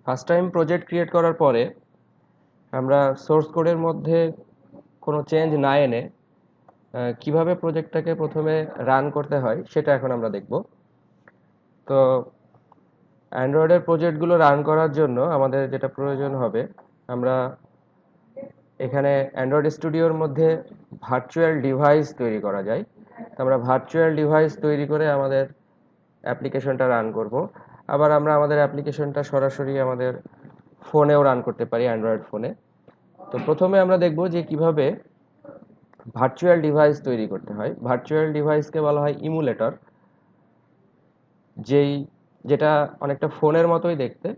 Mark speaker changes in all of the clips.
Speaker 1: First time project create করার পরে আমরা সোর্স কোডের মধ্যে কোনো চেঞ্জ না এনে কিভাবে প্রজেক্টটাকে প্রথমে রান করতে হয় সেটা এখন আমরা দেখব। তো অ্যান্ড্রয়েডের প্রজেক্টগুলো রান করার জন্য আমাদের যেটা প্রয়োজন হবে, আমরা এখানে অ্যান্ড্রয়েড স্টুডিওর মধ্যে ভার্চুয়াল ডিভাইস তৈরি করা যায়। আমরা ভার্চুয়াল ডিভাইস তৈরি করে আমাদের অ্যাপ্লিকেশনটা রান করব। আবার আমরা আমাদের অ্যাপ্লিকেশনটা সরাসরি আমাদের ফোনেও রান করতে পারি, অ্যান্ড্রয়েড ফোনে। তো প্রথমে আমরা দেখব যে কিভাবে ভার্চুয়াল ডিভাইস তৈরি করতে হয়। ভার্চুয়াল ডিভাইসকে বলা হয় ইমুলেটর, যেটা অনেকটা ফোনের মতোই দেখতে।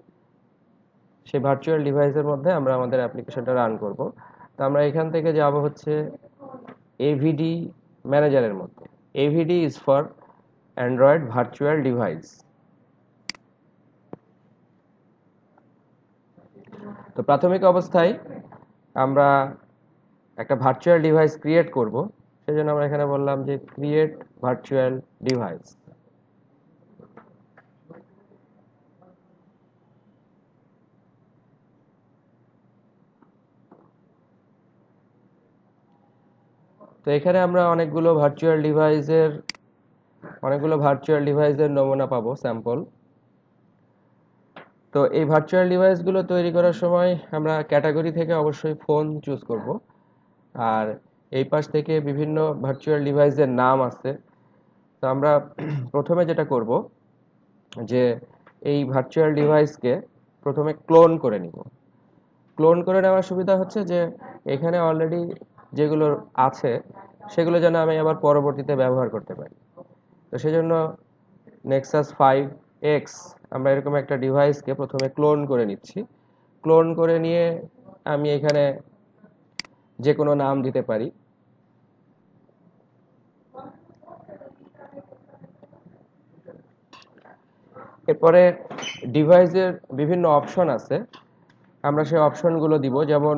Speaker 1: সেই ভার্চুয়াল ডিভাইসের মধ্যে আমরা আমাদের অ্যাপ্লিকেশনটা রান করব। তো আমরা এখান থেকে যাব হচ্ছে এভিডি ম্যানেজারের মধ্যে। ABD is for Android virtual device. তো প্রাথমিক অবস্থায় আমরা একটা ভার্চুয়াল ডিভাইস ক্রিয়েট করব। সেজন্য আমরা এখানে বললাম যে ক্রিয়েট ভার্চুয়াল ডিভাইস। তো এখানে আমরা অনেকগুলো ভার্চুয়াল ডিভাইসের নমুনা পাবো, স্যাম্পল। তো এই ভার্চুয়াল ডিভাইসগুলো তৈরি করার সময় আমরা ক্যাটাগরি থেকে অবশ্যই ফোন চুজ করব। আর এই পাশ থেকে বিভিন্ন ভার্চুয়াল ডিভাইসের নাম আছে। তো আমরা প্রথমে যেটা করব যে এই ভার্চুয়াল ডিভাইসকে প্রথমে ক্লোন করে নিব। ক্লোন করে নেওয়ার সুবিধা হচ্ছে যে এখানে অলরেডি যেগুলো আছে সেগুলো যেন আমি আবার পরবর্তীতে ব্যবহার করতে পারি। তো সেজন্য নেক্সাস 5X আমরা এরকম একটা ডিভাইসকে প্রথমে ক্লোন করে নিচ্ছি। ক্লোন করে নিয়ে আমি এখানে যে কোনো নাম দিতে পারি। এরপরে ডিভাইসের বিভিন্ন অপশন আছে, আমরা সেই অপশনগুলো দিব। যেমন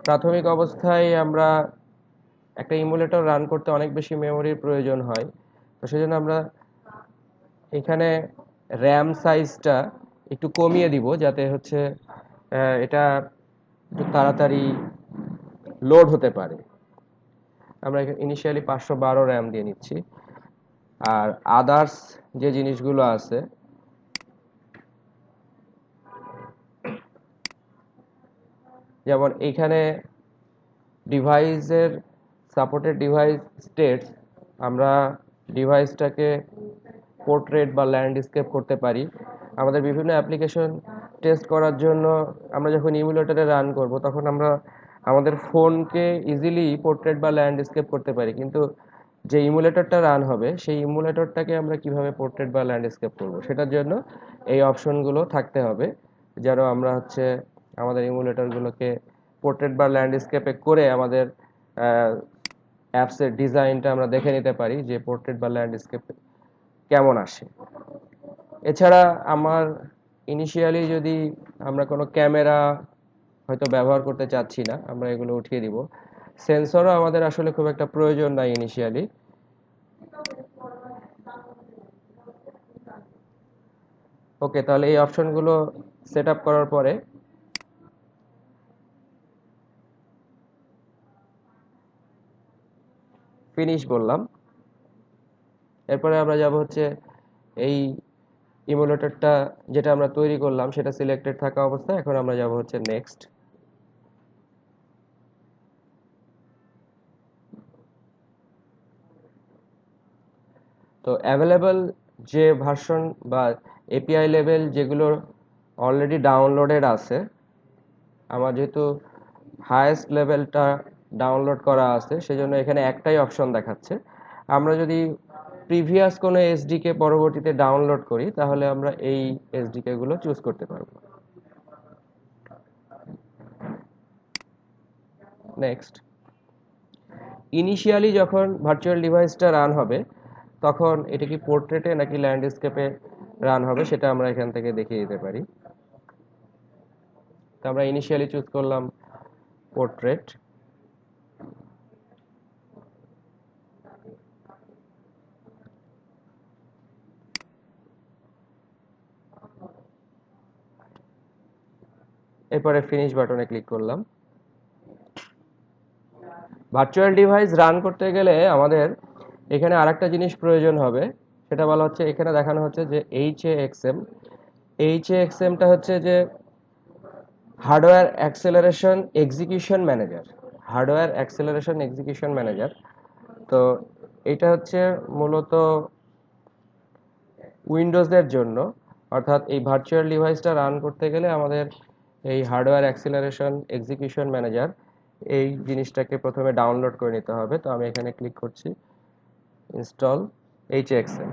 Speaker 1: প্রাথমিক অবস্থায় আমরা একটা ইমুলেটর রান করতে অনেক বেশি মেমোরির প্রয়োজন হয়। তো সেজন্য আমরা এখানে র্যাম সাইজটা একটু কমিয়ে দিব, যাতে হচ্ছে এটা একটু তাড়াতাড়ি লোড হতে পারে। আমরা ইনিশিয়ালি 512 র্যাম দিয়ে নিচ্ছি। আর আদার্স যে জিনিসগুলো আছে, যেমন এইখানে ডিভাইসের সাপোর্টেড ডিভাইস স্টেটস, আমরা ডিভাইসটাকে পোর্ট্রেট বা ল্যান্ডস্কেপ করতে পারি। আমাদের বিভিন্ন অ্যাপ্লিকেশন টেস্ট করার জন্য আমরা যখন ইমুলেটরে রান করব তখন আমরা আমাদের ফোনকে ইজিলি পোর্ট্রেট বা ল্যান্ডস্কেপ করতে পারি, কিন্তু যে ইমুলেটরটা রান হবে সেই ইমুলেটরটাকে আমরা কিভাবে পোর্ট্রেট বা ল্যান্ডস্কেপ করব সেটার জন্য এই অপশনগুলো থাকতে হবে, যেন আমরা হচ্ছে আমাদের ইমুলেটরগুলোকে পোর্ট্রেট বা ল্যান্ডস্কেপে করে আমাদের অ্যাপসের ডিজাইনটা আমরা দেখে নিতে পারি যে পোর্ট্রেট বা ল্যান্ডস্কেপ কেমন আসে। এছাড়া আমার ইনিশিয়ালি যদি আমরা কোনো ক্যামেরা হয়তো ব্যবহার করতে চাচ্ছি না, আমরা এগুলো উঠিয়ে দিব। সেন্সরও আমাদের আসলে খুব একটা প্রয়োজন নাই ইনিশিয়ালি। ওকে, তাহলে এই অপশনগুলো সেট আপ করার পরে ফিনিশ বললাম। এরপরে আমরা যাব হচ্ছে এই ইমুলেটরটা যেটা আমরা তৈরি করলাম সেটা সিলেক্টেড থাকা অবস্থায় এখন আমরা যাব হচ্ছে নেক্সট। তো অ্যাভেলেবল যে ভার্সন বা এপিআই লেভেল যেগুলো অলরেডি ডাউনলোডেড আছে, আমার যেহেতু হায়েস্ট লেভেলটা ডাউনলোড করা আছে সেজন্য এখানে একটাই অপশন দেখাচ্ছে। আমরা যদি প্রিভিয়াস কোনো এসডিকে পরবর্তীতে ডাউনলোড করি তাহলে আমরা এই এসডিকে গুলো চুজ করতে পারবো। নেক্সট। ইনিশিয়ালি যখন ভার্চুয়াল ডিভাইসটা রান হবে তখন এটা কি পোর্ট্রেটে নাকি ল্যান্ডস্কেপে রান হবে সেটা আমরা এখান থেকে দেখিয়ে দিতে পারি। তো আমরা ইনিশিয়ালি চুজ করলাম পোর্ট্রেট। এরপরে ফিনিশ বাটনে ক্লিক করলাম। ভার্চুয়াল ডিভাইস রান করতে গেলে আমাদের এখানে আরেকটা জিনিস প্রয়োজন হবে, সেটা বলা হচ্ছে, এখানে দেখানো হচ্ছে যে HAXM। HAXMটা হচ্ছে যে hardware acceleration execution manager. Hardware acceleration execution manager. তো এটা হচ্ছে মূলত উইন্ডোজের জন্য, অর্থাৎ এই ভার্চুয়াল ডিভাইসটা রান করতে গেলে আমাদের এই হার্ডওয়্যার অ্যাক্সিলারেশন এক্সিকিউশন ম্যানেজার এই জিনিসটাকে প্রথমে ডাউনলোড করে নিতে হবে। তো আমি এখানে ক্লিক করছি install HAXM,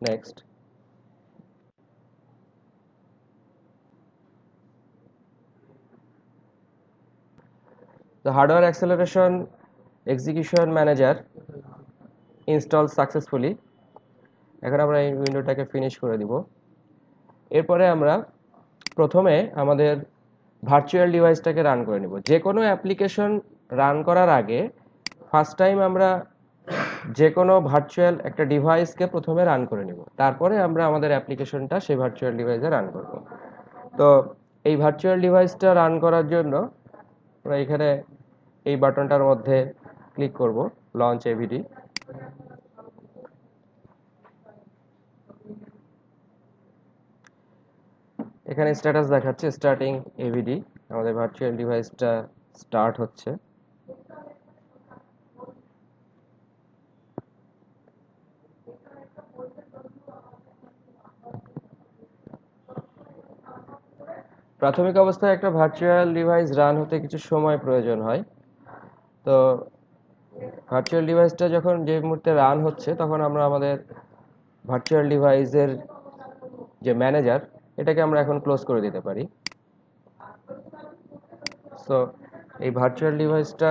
Speaker 1: next. The hardware acceleration execution manager installed successfully। এখন আমরা এই উইন্ডোটাকে ফিনিশ করে দিব। এরপরে আমরা প্রথমে আমাদের ভার্চুয়াল ডিভাইসটাকে রান করে নিব। যে কোনো অ্যাপ্লিকেশন রান করার আগে ফার্স্ট টাইম আমরা যে কোনো ভার্চুয়াল একটা ডিভাইসকে প্রথমে রান করে নিব, তারপরে আমরা আমাদের অ্যাপ্লিকেশনটা সেই ভার্চুয়াল ডিভাইসে রান করব। তো এই ভার্চুয়াল ডিভাইসটা রান করার জন্য আমরা এখানে এই বাটনটার মধ্যে ক্লিক করব, লঞ্চ এভিডি। এখানে স্ট্যাটাস দেখাচ্ছে স্টার্টিং এভিডি, আমাদের ভার্চুয়াল ডিভাইসটা স্টার্ট হচ্ছে। প্রাথমিক অবস্থায় একটা ভার্চুয়াল ডিভাইস রান হতে কিছু সময় প্রয়োজন হয়। তো ভার্চুয়াল ডিভাইসটা যখন যে মুহূর্তে রান হচ্ছে তখন আমরা আমাদের ভার্চুয়াল ডিভাইসের যে ম্যানেজার, এটাকে আমরা এখন ক্লোজ করে দিতে পারি। সো এই ভার্চুয়াল ডিভাইসটা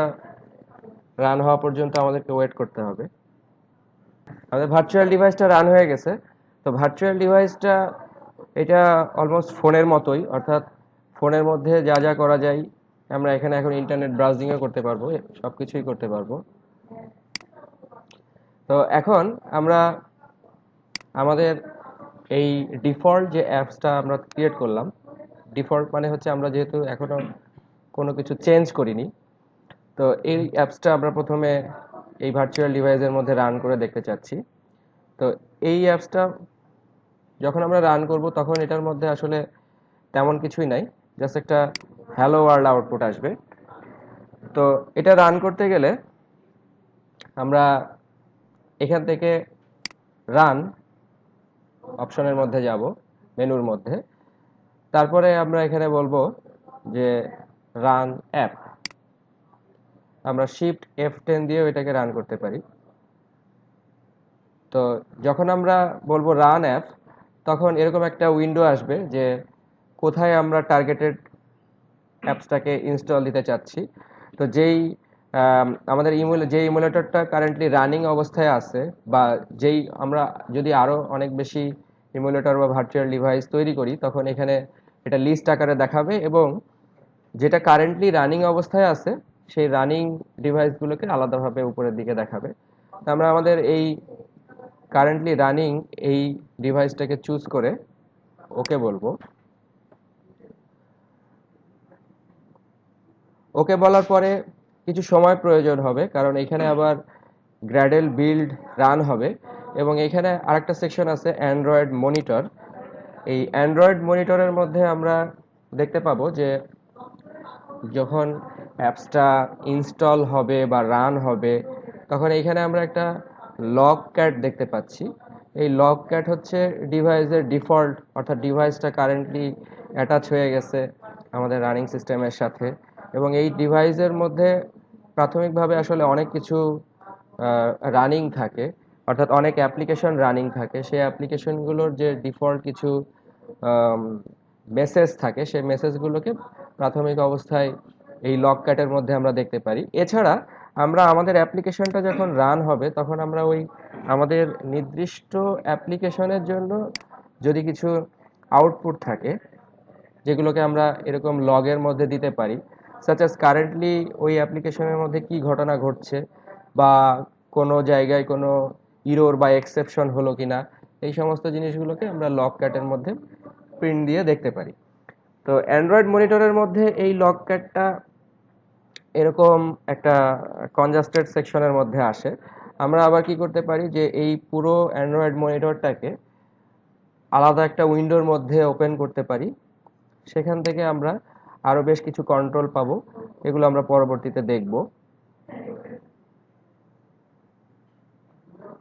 Speaker 1: রান হওয়া পর্যন্ত আমাদেরকে ওয়েট করতে হবে। আমাদের ভার্চুয়াল ডিভাইসটা রান হয়ে গেছে। তো ভার্চুয়াল ডিভাইসটা এটা অলমোস্ট ফোনের মতোই, অর্থাৎ ফোনের মধ্যে যা যা করা যায় আমরা এখানে এখন ইন্টারনেট ব্রাউজিংও করতে পারবো, সব কিছুই করতে পারবো। তো এখন আমরা আমাদের এই ডিফল্ট যে অ্যাপসটা আমরা ক্রিয়েট করলাম, ডিফল্ট মানে হচ্ছে আমরা যেহেতু এখনো কোনো কিছু চেঞ্জ করিনি, তো এই অ্যাপসটা আমরা প্রথমে এই ভার্চুয়াল ডিভাইসের মধ্যে রান করে দেখতে চাচ্ছি। তো এই অ্যাপসটা যখন আমরা রান করব তখন এটার মধ্যে আসলে তেমন কিছুই নাই, জাস্ট একটা হ্যালো ওয়ার্ল্ড আউটপুট আসবে। তো এটা রান করতে গেলে আমরা এখান থেকে রান অপশনের মধ্যে যাব, মেনুর মধ্যে। তারপরে আমরা এখানে বলবো যে রান অ্যাপ। আমরা শিফট F10 দিয়েও এটাকে রান করতে পারি। তো যখন আমরা বলবো রান অ্যাপ, তখন এরকম একটা উইন্ডো আসবে যে কোথায় আমরা টার্গেটেড অ্যাপসটাকে ইনস্টল দিতে চাচ্ছি। তো যেই আমাদের যে ইমুলেটরটা কারেন্টলি রানিং অবস্থায় আছে, বা যেই আমরা যদি আরও অনেক বেশি ইমুলেটর বা ভার্চুয়াল ডিভাইস তৈরি করি, তখন এখানে এটা লিস্ট আকারে দেখাবে, এবং যেটা কারেন্টলি রানিং অবস্থায় আছে সেই রানিং ডিভাইসগুলোকে আলাদাভাবে উপরের দিকে দেখাবে। তো আমরা আমাদের এই কারেন্টলি রানিং এই ডিভাইসটাকে চুজ করে ওকে বলবো। ওকে বলার পরে কিছু সময় প্রয়োজন হবে, কারণ এখানে আবার গ্র্যাডেল বিল্ড রান হবে, এবং এখানে আরেকটা সেকশন আছে অ্যান্ড্রয়েড মনিটর। এই অ্যান্ড্রয়েড মনিটরের মধ্যে আমরা দেখতে পাবো যে যখন অ্যাপসটা ইনস্টল হবে বা রান হবে, তখন এইখানে আমরা একটা লগ ক্যাট দেখতে পাচ্ছি। এই লগ ক্যাট হচ্ছে ডিভাইসের ডিফল্ট, অর্থাৎ ডিভাইসটা কারেন্টলি অ্যাটাচ হয়ে গেছে আমাদের রানিং সিস্টেমের সাথে, এবং এই ডিভাইসের মধ্যে প্রাথমিকভাবে আসলে অনেক কিছু রানিং থাকে, অর্থাৎ অনেক অ্যাপ্লিকেশন রানিং থাকে। সেই অ্যাপ্লিকেশনগুলোর যে ডিফল্ট কিছু মেসেজ থাকে, সেই মেসেজগুলোকে প্রাথমিক অবস্থায় এই লগ ক্যাটের মধ্যে আমরা দেখতে পারি। এছাড়া আমরা আমাদের অ্যাপ্লিকেশনটা যখন রান হবে তখন আমরা ওই আমাদের নির্দিষ্ট অ্যাপ্লিকেশনের জন্য যদি কিছু আউটপুট থাকে, যেগুলোকে আমরা এরকম লগের মধ্যে দিতে পারি, সাচ অ্যাজ কারেন্টলি ওই অ্যাপ্লিকেশনের মধ্যে কি ঘটনা ঘটছে, বা কোনো জায়গায় কোনো ইরোর বা এক্সেপশন হলো কিনা, এই সমস্ত জিনিসগুলোকে আমরা লগ ক্যাটের মধ্যে প্রিন্ট দিয়ে দেখতে পারি। তো অ্যান্ড্রয়েড মনিটরের মধ্যে এই লগ ক্যাটটা এরকম একটা কনজাস্টেড সেকশনের মধ্যে আসে। আমরা আবার কি করতে পারি যে এই পুরো অ্যান্ড্রয়েড মনিটরটাকে আলাদা একটা উইন্ডোর মধ্যে ওপেন করতে পারি। সেখান থেকে আমরা আরো বেশ কিছু কন্ট্রোল পাবো, এগুলো আমরা পরবর্তীতে দেখব।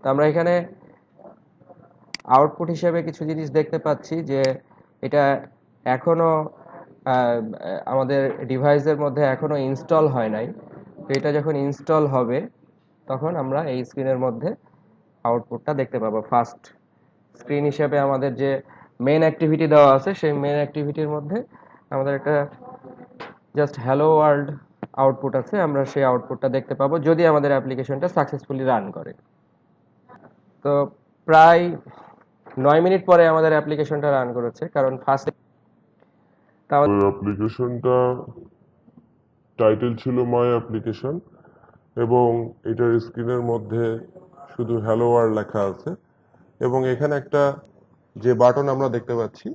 Speaker 1: তো আমরা এখানে আউটপুট হিসেবে কিছু জিনিস দেখতে পাচ্ছি যে এটা এখনো আমাদের ডিভাইসের মধ্যে এখনো ইনস্টল হয় নাই। তো এটা যখন ইনস্টল হবে তখন আমরা এই স্ক্রিনের মধ্যে আউটপুটটা দেখতে পাবো। ফার্স্ট স্ক্রিন হিসেবে আমাদের যে মেন অ্যাক্টিভিটি দেওয়া আছে সেই মেন অ্যাক্টিভিটির মধ্যে আমাদের একটা জাস্ট হ্যালো ওয়ার্ল্ড আউটপুট আছে, আমরা সেই আউটপুটটা দেখতে পাবো যদি আমাদের অ্যাপ্লিকেশনটা সাকসেসফুলি রান করে। তো প্রায় 9 মিনিট পরে আমাদের অ্যাপ্লিকেশনটা রান করেছে, কারণ ফার্স্ট
Speaker 2: অ্যাপ্লিকেশনটা টাইটেল ছিল মাই অ্যাপ্লিকেশন এবং এটার স্ক্রিনের মধ্যে শুধু হ্যালো ওয়ার্ল্ড লেখা আছে এবং এখানে একটা যে বাটন আমরা দেখতে পাচ্ছি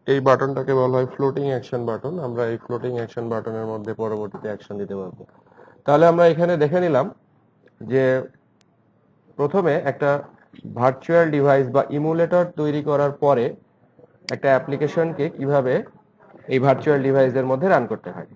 Speaker 2: এই বাটনটাকে বলা হয় ফ্লোটিং অ্যাকশন বাটন। আমরা এই ফ্লোটিং অ্যাকশন বাটনের মধ্যে পরবর্তীতে অ্যাকশন দিতে পারবো। তাহলে আমরা এখানে দেখে নিলাম যে প্রথমে একটা ভার্চুয়াল ডিভাইস বা ইমুলেটর তৈরি করার পরে একটা অ্যাপ্লিকেশনকে কিভাবে এই ভার্চুয়াল ডিভাইসের মধ্যে রান করতে হয়।